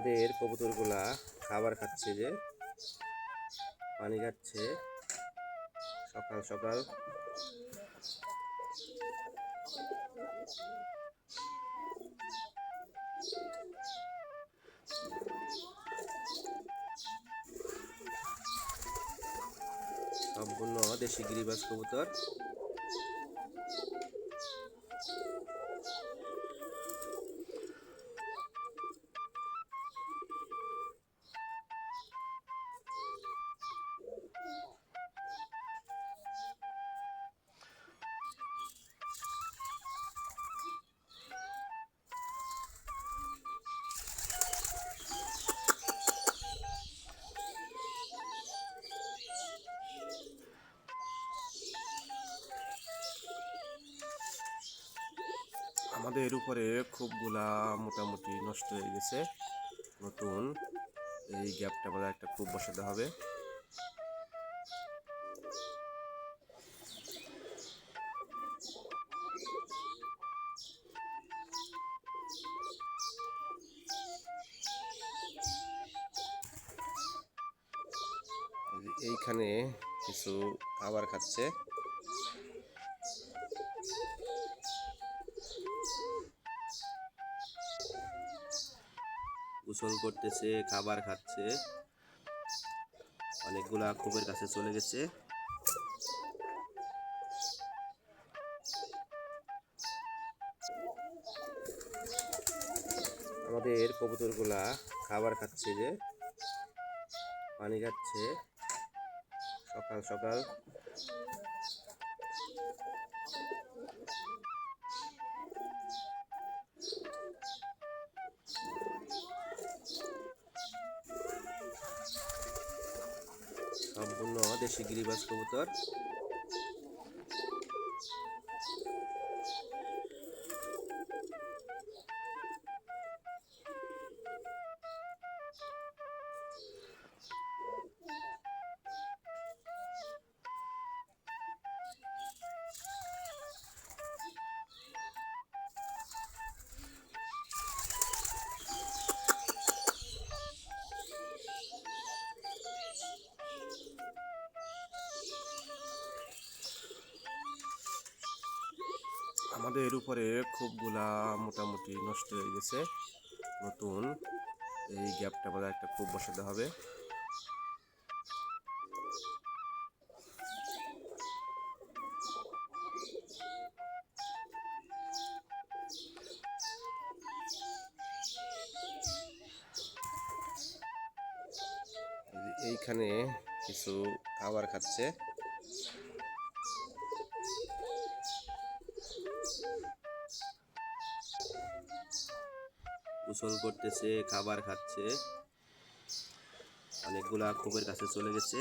আমাদের কবুতরগুলা খাবার খাচ্ছে, যে পানি খাচ্ছে সকাল সকাল। সম্পূর্ণ দেশি গিরিবাজ কবুতর। আমাদের উপরে খুবগুলা মোটামুটি নষ্ট হয়ে গেছে। নতুন এই গ্যাপটা বলে একটা খুব বসাতে হবে। এইখানে কিছু খাবার খাচ্ছে। গোসল করতেছে, খাবার খাচ্ছে। অনেকগুলা খোপের কাছে চলে গেছে। আমাদের কবুতরগুলা খাবার খাচ্ছে, যে পানি খাচ্ছে সকাল সকাল। সম্পূর্ণ দেশি গিরিবাজ কবুতর। আমাদের উপরে খুবগুলা মোটামুটি নষ্ট হয়ে গেছে। নতুন এই গ্যাপটা বলে একটা খুব বসাতে হবে। এইখানে কিছু খাবার খাচ্ছে। গোসল করতেছে, খাবার খাচ্ছে। অনেকগুলা খোপের কাছে চলে গেছে।